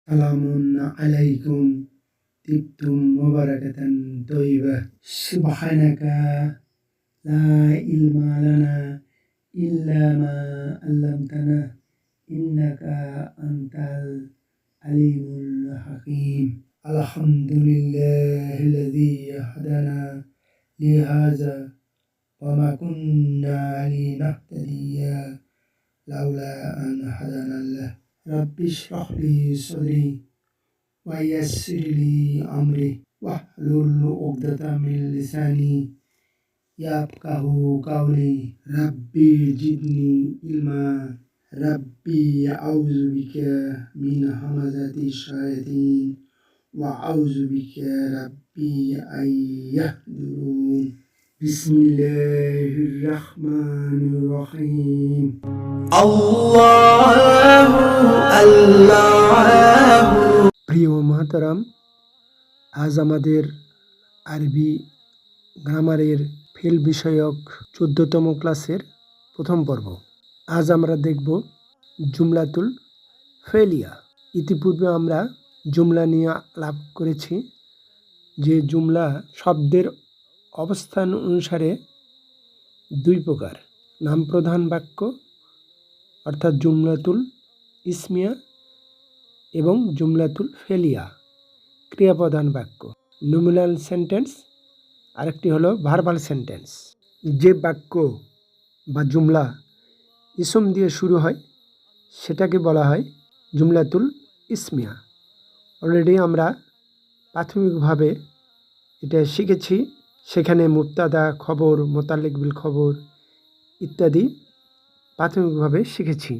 সালামুন আলাইকুম তিবতুম মুবারাকাতান তয়্যিবাহ সুবহানাকা লা ইলমা লানা ইল্লা মা আল্লামতানা ইন্নাকা আনতাল আলিমুল হাকিম আলহামদুলিল্লাহিল্লাযী হাদানা লিহাযা ওয়া মা কুন্না লিনাহতাদিয়া লাউলা আন হাদানাল্লাহ Rabbi shrah li sadri wa yassir li amri wahlul 'uqdatam min lisani yafqahu qawli Rabbi zidni ilma Rabbi a'udzu bika min hamazati syayatin wa a'udzu bika Rabbi ay yahdurun Bismillahirrahmanirrahim আল্লাহু আল্লাহু। প্রিয় মহতারাম, আজ আমাদের আরবি গ্রামারের ফেল বিষয়ক 14তম ক্লাসের প্রথম পর্ব। আজ আমরা দেখব জুমলাতুল ফেলিয়া। ইতিপূর্বে আমরা জুমলা নিয়ে আলাপ করেছি যে জুমলা শব্দের অবস্থান অনুসারে দুই প্রকার, নাম প্রধান বাক্য অর্থাৎ জুমলাতুল ইসমিয়া এবং জুমলাতুল ফেলিয়া ক্রিয়াপ্রধান বাক্য। নমিনাল সেন্টেন্স আরেকটি হলো ভার্বাল সেন্টেন্স। যে বাক্য বা জুমলা ইসম দিয়ে শুরু হয় সেটাকে বলা হয় জুমলাতুল ইসমিয়া। অলরেডি আমরা প্রাথমিকভাবে এটা শিখেছি, সেখানে মুবতাদা, খবর, মোতাল্লিক বিল খবর ইত্যাদি প্রাথমিকভাবে শিখেছি।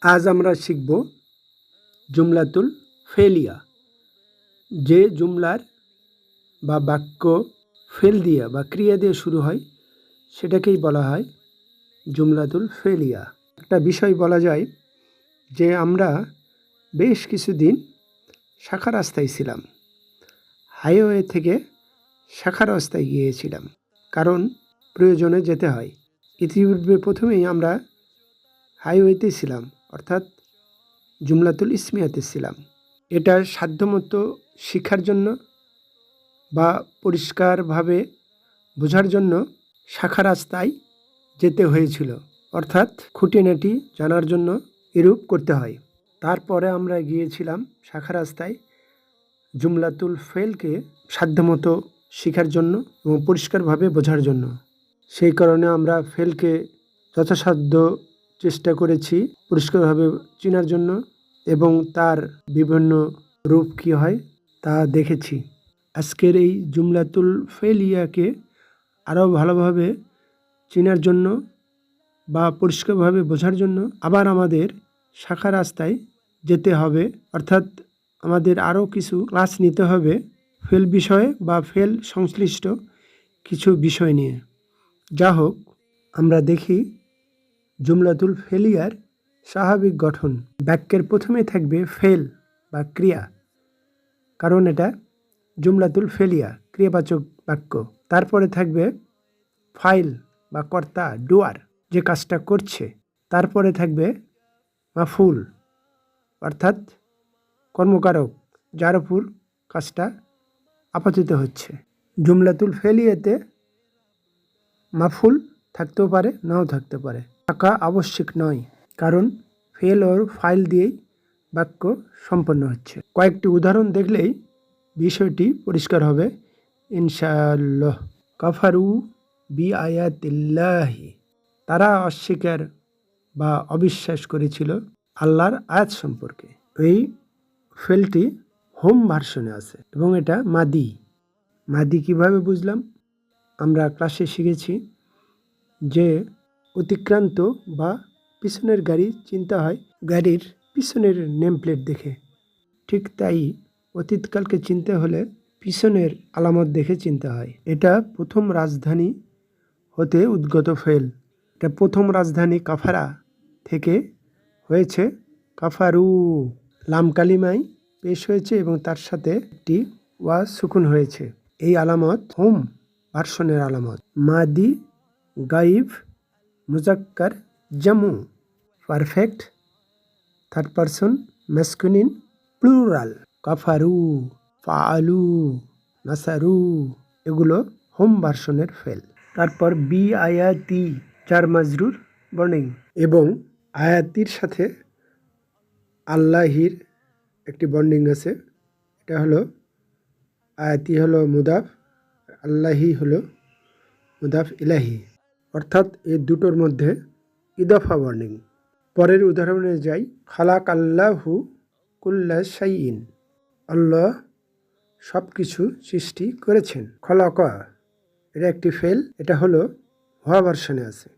আজ আমরা শিখব জুমলাতুল ফেলিয়া। যে জুমলার বা বাক্য ফেল দিয়ে বা ক্রিয়া দিয়ে শুরু হয় সেটাকেই বলা হয় জুমলাতুল ফেলিয়া। একটা বিষয় বলা যায় যে আমরা বেশ কিছুদিন শাখা রাস্তায় ছিলাম, হাইওয়ে থেকে শাখা রাস্তায় গিয়েছিলাম, কারণ প্রয়োজনে যেতে হয়। ইতিপূর্বে প্রথমেই আমরা হাইওয়েতে ছিলাম, অর্থাৎ জুমলাতুল ইসমিয়াতে ছিলাম। এটা সাধ্যমতো শিক্ষার জন্য বা পরিষ্কারভাবে বোঝার জন্য শাখা রাস্তায় যেতে হয়েছিল, অর্থাৎ খুঁটিনাটি জানার জন্য এরূপ করতে হয়। তারপরে আমরা গিয়েছিলাম শাখা রাস্তায় জুমলাতুল ফেলকে সাধ্যমতো শেখার জন্য এবং পরিষ্কারভাবে বোঝার জন্য। সেই কারণে আমরা ফেলকে যথাসাধ্য চেষ্টা করেছি পরিষ্কারভাবে চেনার জন্য এবং তার বিভিন্ন রূপ কী হয় তা দেখেছি। আজকের এই জুমলাতুল ফেলিয়াকে আরও ভালোভাবে চেনার জন্য বা পরিষ্কারভাবে বোঝার জন্য আবার আমাদের শাখা রাস্তায় যেতে হবে, অর্থাৎ আমাদের আরও কিছু ক্লাস নিতে হবে ফেল বিষয়ে বা ফেল সংশ্লিষ্ট কিছু বিষয় নিয়ে। যা হোক, আমরা দেখি জুমলাতুল ফেলিয়ার স্বাভাবিক গঠন। বাক্যের প্রথমে থাকবে ফেল বা ক্রিয়া, কারণ এটা জুমলাতুল ফেলিয়া ক্রিয়াবাচক বাক্য। তারপরে থাকবে ফাইল বা কর্তা, ডুয়ার, যে কাজটা করছে। তারপরে থাকবে মাফুল অর্থাৎ কর্মকারক, যার উপর কাজটা আপাতিত হচ্ছে। জুমলাতুল ফেলিয়াতে মাফুল থাকতেও পারে, নাও থাকতে পারে, থাকা আবশ্যক নয়, কারণ ফেল ওর ফাইল দিয়েই বাক্য সম্পন্ন হচ্ছে। কয়েকটি উদাহরণ দেখলেই বিষয়টি পরিষ্কার হবে ইনশাআল্লাহ। কাফারু বি আয়াতিল্লাহি, তারা অস্বীকার বা অবিশ্বাস করেছিল আল্লাহর আয়াত সম্পর্কে। এই ফেলটি হোম ভার্সনে আছে এবং এটা মাদি। মাদি কিভাবে বুঝলাম? আমরা ক্লাসে শিখেছি যে অতিক্রান্ত বা পিছনের গাড়ি চিনতে হয় গাড়ির পিছনের নেম প্লেট দেখে। ঠিক তাই অতীতকালকে চিনতে হলে পিছনের আলামত দেখে চিনতে হয়। এটা প্রথম রাজধানী হতে উদ্গত ফেল। এটা প্রথম রাজধানী কাফারা থেকে হয়েছে কাফারু। লাম কালিমায় পেশ হয়েছে এবং তার সাথে একটি ওয়া সুকুন হয়েছে। এই আলামত হোম ভার্সনের আলামত। মাদি, গাইব, মুজাক্কার, জামু, perfect, third person, masculine, plural. কাফারু, ফাআলু, নাসারু এগুলো হোম ভার্সনের ফেল। তারপর বি আয়াতি জার মাজরুর বর্নিং, এবং আয়াতির সাথে আল্লাহির একটি বন্ডিং আছে। এটা হলো আয়াতি হলো মুদাফ, আল্লাহি হলো মুদাফ ইলাহি, অর্থাৎ এই দুটোর মধ্যে ইদাফা বর্নিং। পরের উদাহরণে যাই। খালাক আল্লাহু কুল্লা শাইইন, আল্লাহ সব কিছু সৃষ্টি করেছেন। খলাকা এটা একটি ফেল, এটা হলো হুয়া ভার্সনে আছে।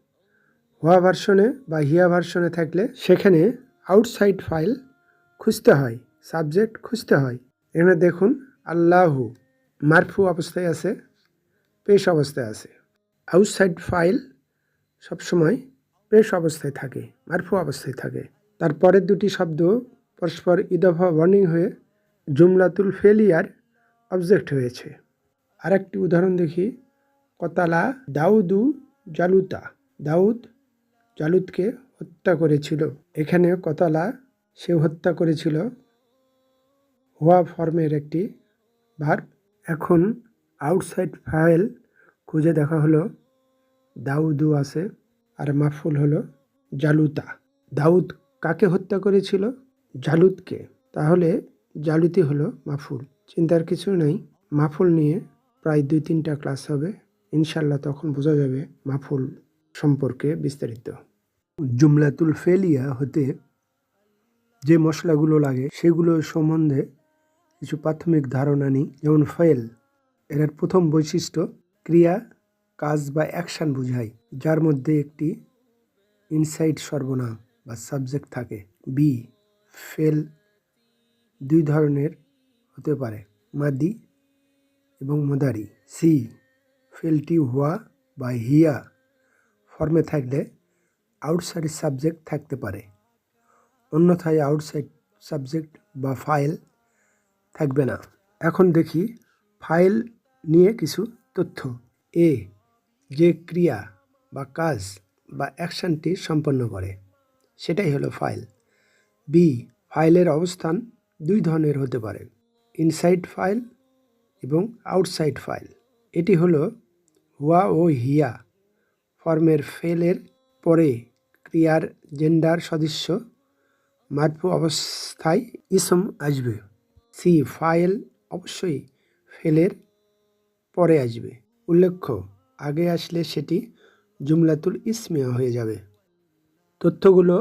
হুয়া ভার্সনে বা হিয়া ভার্সনে থাকলে সেখানে আউটসাইড ফাইল খুঁজতে হয়, সাবজেক্ট খুঁজতে হয়। এখানে দেখুন আল্লাহু মারফু অবস্থায় আছে, পেশ অবস্থায় আছে। আউটসাইড ফাইল সবসময় পেশ অবস্থায় থাকে, মারফু অবস্থায় থাকে। তারপরের দুটি শব্দ পরস্পর ইদাফা ওয়ার্নিং হয়ে জুমলাতুল ফেলিয়ার অবজেক্ট হয়েছে। আরেকটি উদাহরণ দেখি। কতালা দাউদু জালুতা, দাউদ জালুদকে হত্যা করেছিল। এখানে কতালা সে হত্যা করেছিল হুয়া ফর্মের একটি ভার্ব। এখন আউটসাইড ফাইল খুঁজে দেখা হলো, দাউদু আছে আর মাফুল হলো জালুতা। দাউদ কাকে হত্যা করেছিল? জালুদকে। তাহলে জালুতি হলো মাফুল। চিন্তার কিছু নেই, মাফুল নিয়ে প্রায় 2-3টা ক্লাস হবে ইনশাল্লাহ, তখন বোঝা যাবে মাফুল সম্পর্কে বিস্তারিত। জুমলাতুল ফেলিয়া হতে যে মশলাগুলো লাগে সেগুলো সম্বন্ধে কিছু প্রাথমিক ধারণা নিই। যেমন ফেল, এর প্রথম বৈশিষ্ট্য ক্রিয়া, কাজ বা অ্যাকশান বোঝায়, যার মধ্যে একটি ইনসাইড সর্বনাম বা সাবজেক্ট থাকে। বি, ফেল 2 ধরনের হতে পারে, মাদি এবং মুদারি। সি, ফেলটি হুয়া বা হিয়া ফর্মে থাকলে আউটসাইড সাবজেক্ট থাকতে পারে, অন্যথায় আউটসাইড সাবজেক্ট বা ফাইল থাকবে না। এখন দেখি ফাইল নিয়ে কিছু তথ্য। এ, যে ক্রিয়া বা কাজ বা অ্যাকশানটি সম্পন্ন করে সেটাই হলো ফাইল। বি, ফাইলের অবস্থান 2 ধরনের হতে পারে, ইনসাইড ফাইল এবং আউটসাইড ফাইল। এটি হলো হুয়া ও হিয়া ফর্মের ফেলের পরে ক্রিয়ার জেন্ডার সদস্য মারফু অবস্থায় ইসম আসবে। সি, ফাইল অবশ্যই ফেলের পরে আসবে, উল্লেখ্য আগে আসলে সেটি জুমলাতুল ইসমিয়া হয়ে যাবে। তথ্যগুলো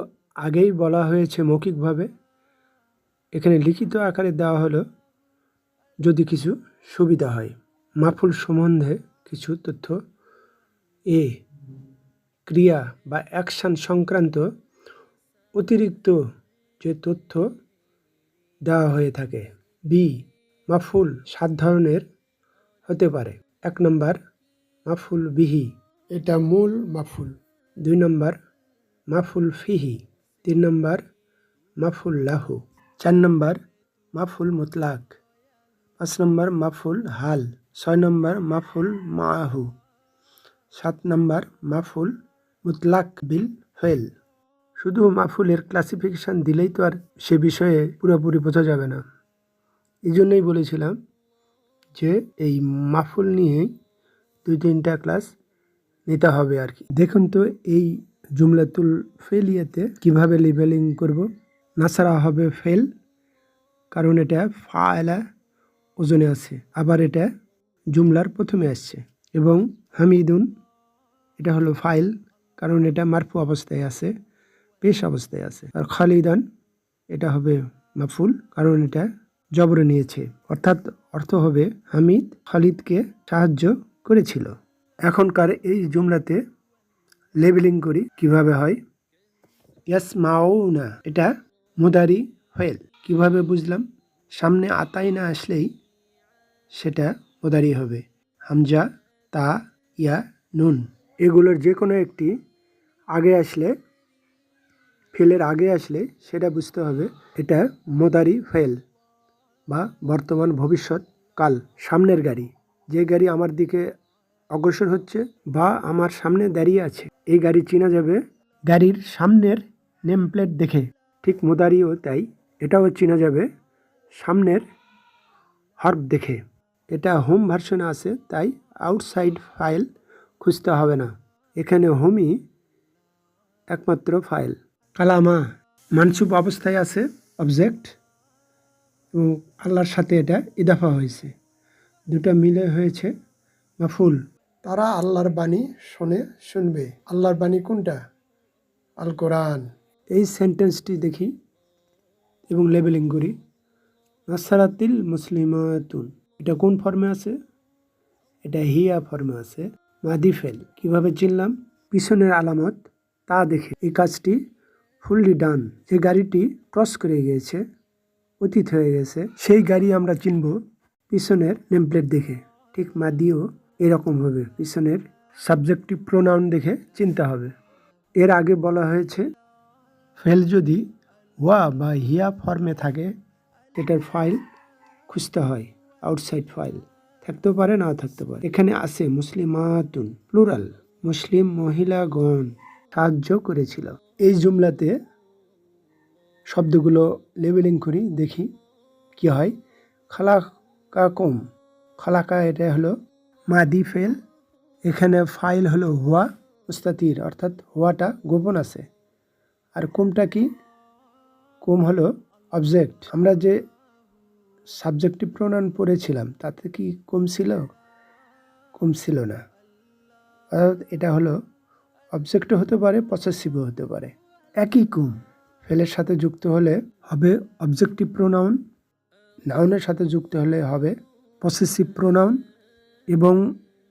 আগেই বলা হয়েছে মৌখিকভাবে, এখানে লিখিত আকারে দেওয়া হলো যদি কিছু সুবিধা হয়। মাফুল সম্বন্ধে কিছু তথ্য। এ, ক্রিয়া বা অ্যাকশান সংক্রান্ত অতিরিক্ত যে তথ্য দেওয়া হয়ে থাকে। বি, মাফুল 7 ধরনের হতে পারে। 1 নম্বর মাফুল বিহি, এটা মূল মাফুল। 2 নম্বর মাফুল ফিহি। 3 নম্বর মাফুল লাহু। 4 নম্বর মাফুল মুতলাক। 5 নম্বর মাফুল হাল। 6 নম্বর মাফুল মাআহু। 7 নম্বর মাফুল মুতলাক বিল ফেল। শুধু মাফুলের ক্লাসিফিকেশান দিলেই তো আর সে বিষয়ে পুরোপুরি বোঝা যাবে না। এই জন্যই বলেছিলাম যে এই মাফুল নিয়েই 2-3টা ক্লাস নিতে হবে আর কি। দেখুন তো এই জুমলাতুল ফেলিয়াতে কিভাবে লেবেলিং করব। নাসারা হবে ফেল, কারণ এটা ফাআলা ওজনে আছে, আবার এটা জুমলার প্রথমে আসছে। এবং হামিদুন, এটা হলো ফাইল, কারণ এটা মারফু অবস্থায় আছে, পেশ অবস্থায় আছে। আর খালিদান, এটা হবে মাফুল, কারণ এটা জবরে নিয়েছে, অর্থাৎ অর্থ হবে হামিদ খালিদকে সাহায্য করেছিল। এখনকার এই জুমলাতে লেবেলিং করি কিভাবে হয়। ইয়াসমাউনা, এটা মুদারি ফেল। কিভাবে বুঝলাম? সামনে আতাই না আসলেই সেটা মুদারি হবে। হামজা, তা, ইয়া, নুন এগুলোর যে কোনো একটি আগে আসলে, ফেলের আগে আসলে সেটা বুঝতে হবে এটা মুদারি ফেল বা বর্তমান ভবিষ্যৎ কাল। সামনের গাড়ি, যে গাড়ি আমার দিকে অগ্রসর হচ্ছে বা আমার সামনে দাঁড়িয়ে আছে, এই গাড়ি চেনা যাবে গাড়ির সামনের নেম প্লেট দেখে। ঠিক মুদারিও তাই, এটাও চেনা যাবে সামনের হর্ফ দেখে। এটা হোম ভার্সনে আছে, তাই আউটসাইড ফাইল খুঁজতে হবে না। এখানে হোমই একমাত্র ফাইল। কালামা মানসুব অবস্থায় আছে অবজেক্ট, এবং আল্লাহর সাথে এটা ইদাফা হয়েছে, দুটা মিলে হয়েছে মাফুল। তারা আল্লাহর বাণী শুনবে। আল্লাহর বাণী কোনটা? আল কোরআন। এই সেন্টেন্সটি দেখি এবং লেবেলিং করি। নাসারাতিল মুসলিমাতুন, এটা কোন ফর্মে আছে? এটা হিয়া ফর্মে আছে। মাদি ফেল কিভাবে চিনলাম? পিছনের আলামত তা দেখে। এই কাজটি ফুললি ডান। যে গাড়িটি ক্রস করে গিয়েছে, অতীত হয়ে গেছে, সেই গাড়ি আমরা চিনব পিছনের নেমপ্লেট দেখে। ঠিক মাদিও এরকম হবে, পিছনের সাবজেক্টিভ প্রোনাউন দেখে চিনতে হবে। এর আগে বলা হয়েছে ফেল যদি ওয়া বা হিয়া ফর্মে থাকে, এটার ফাইল খুঁজতে হয়। আউটসাইড ফাইল থাকতেও পারে, নাও থাকতে পারে। এখানে আছে মুসলিমাতুন প্লুরাল, মুসলিম মহিলাগণ সাহায্য করেছিল। এই জুমলাতে শব্দগুলো লেবেলিং করি, দেখি কি হয়। খালাকা কম, খালাকা এটা হলো মাদি ফেল। এখানে ফাইল হলো হুয়া মুস্তাতির, অর্থাৎ হুয়াটা গোপন আছে। আর কুমটা কি? কুম হলো অবজেক্ট। আমরা যে সাবজেক্টিভ প্রোনাউন পড়েছিলাম তাতে কি কুম ছিল? কুম ছিল না। অর্থাৎ এটা হলো অবজেক্টও হতে পারে, পসেসিভও হতে পারে। একই কুম ফেলের সাথে যুক্ত হলে হবে অবজেক্টিভ প্রোনাউন, নাউনের সাথে যুক্ত হলে হবে পসেসিভ প্রোনাউন, এবং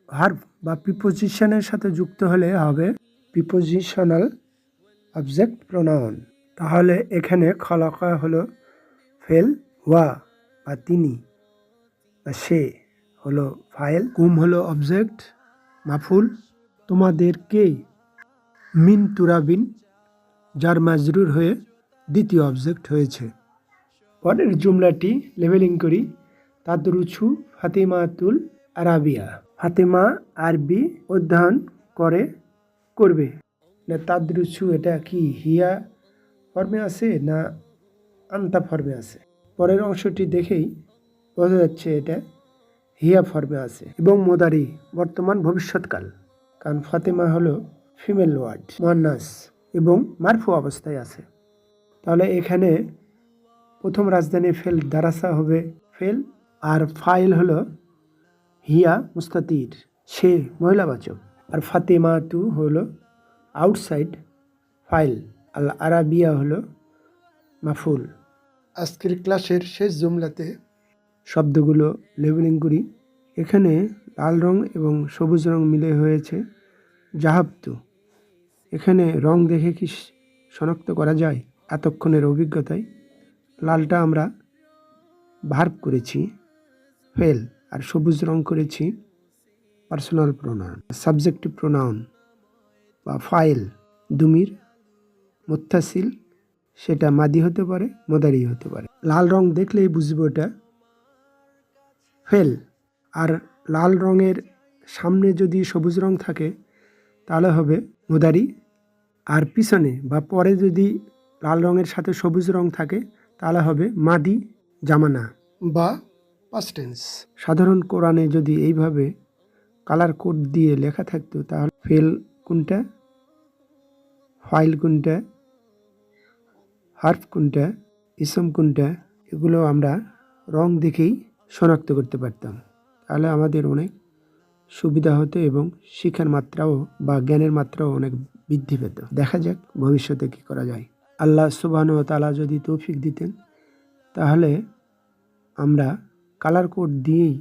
ভার্ব বা প্রিপোজিশনের সাথে যুক্ত হলে হবে প্রিপোজিশনাল অবজেক্ট প্রোনাউন। তাহলে এখানে খলাকা হলো ফেল, ওয়া বা তিনি বা সে হলো ফাইল, কুম হলো অবজেক্ট মাফুল। তোমাদেরকে মিন তুরাবিন, যার মাজরুর হয়ে দ্বিতীয় অবজেক্ট হয়েছে। পরের জুমলাটি লেবেলিং করি। তাদরুছু ফাতিমাতুল আরাবিয়া, ফাতেমা আরবি অধ্যয়ন করবে। না তাদরুছু এটা কি হিয়া ফর্মে আছে না আন্তা ফর্মে আছে? পরের অংশটি দেখেই বোঝা যাচ্ছে এটা হিয়া ফর্মে আছে, এবং মোদারি বর্তমান ভবিষ্যৎকাল, কারণ ফাতেমা হলো ফিমেল ওয়ার্ড, মুয়ান্নাস, এবং মারফু অবস্থায় আছে। তাহলে এখানে প্রথম রাজধানী ফেল দারাসা হবে ফেল, আর ফাইল হলো হিয়া মুস্তাতির, সে মহিলাবাচক, আর ফাতেমা তু হলো আউটসাইড ফাইল, আল আরাবিয়া হলো মাফুল। আজকের ক্লাসের শেষ জুমলাতে শব্দগুলো লেবেলিং করি। এখানে লাল রং এবং সবুজ রং মিলে হয়েছে জাহাবতু। এখানে রং দেখে কি শনাক্ত করা যায়? এতক্ষণের অভিজ্ঞতায় লালটা আমরা ভার্ব করেছি ফেল, আর সবুজ রং করেছি পার্সোনাল প্রোনাউন, সাবজেক্টিভ প্রোনাউন বা ফাইল। দুমির মুত্তাসিল, সেটা মাদি হতে পারে, মোদারি হতে পারে। লাল রং দেখলেই বুঝবো এটা ফেল। আর লাল রঙের সামনে যদি সবুজ রং থাকে তাহলে হবে মোদারি, আর পিছনে বা পরে যদি লাল রঙের সাথে সবুজ রং থাকে তাহলে হবে মাদি জামানা বা পাস্ট টেন্স। সাধারণ কোরআনে যদি এইভাবে কালার কোড দিয়ে লেখা থাকতো তাহলে ফেল কোনটা, ফাইল কোনটা, হার্ফ কোনটা, ইসম কোনটা, এগুলো আমরা রং দেখেই শনাক্ত করতে পারতাম। তাহলে আমাদের অনেক সুবিধা হতো এবং শিক্ষার মাত্রাও বা জ্ঞানের মাত্রাও অনেক বৃদ্ধি পেত। দেখা যাক ভবিষ্যতে কি করা যায়। আল্লাহ সুবহানাহু ওয়া তাআলা যদি তৌফিক দিতেন তাহলে আমরা কালার কোড দিয়েই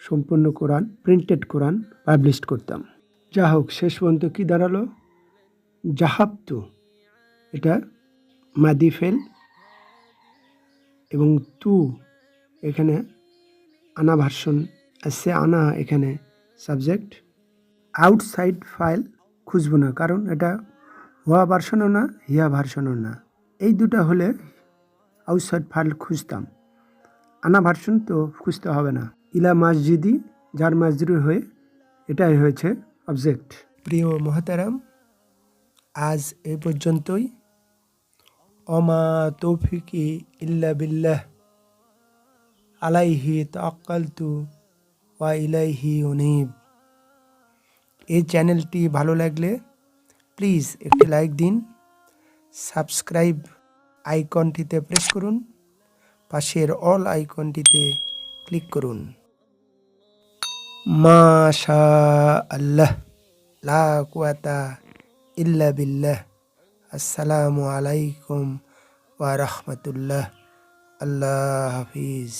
সম্পূর্ণ কোরআন, প্রিন্টেড কোরআন পাবলিশ করতাম। যা হোক, শেষ পর্যন্ত কি দাঁড়ালো? জাহাবতু এটা মাদি ফেল, এবং তু এখানে আনা ভার্সন আছে, আনা এখানে সাবজেক্ট। আউটসাইড ফাইল খুঁজবো না, কারণ এটা হুয়া ভার্সনও না, হিয়া ভার্সনও না। এই দুটা হলে আউটসাইড ফাইল খুঁজতাম, আনা ভার্সন তো খুঁজতে হবে না। ইলা মসজিদি, যার মাজরুর হয়ে এটাই হয়েছে অবজেক্ট। প্রিয় মোহতারাম, আজ এই পর্যন্তই। অমা তৌফিকি ইল্লা বিল্লাহ। আলাইহি তাওয়াক্কালতু ওয়া ইলাইহি উনীব। এই চ্যানেলটি ভালো লাগলে প্লিজ একটি লাইক দিন, সাবস্ক্রাইব আইকনটিতে প্রেস করুন, পাশের অল আইকনটিতে ক্লিক করুন। মাশা আল্লাহ, লা কুওয়াতা ইল্লা বিল্লাহ। আসসালামু আলাইকুম ওয়া রাহমাতুল্লাহ। আল্লাহ হাফিজ।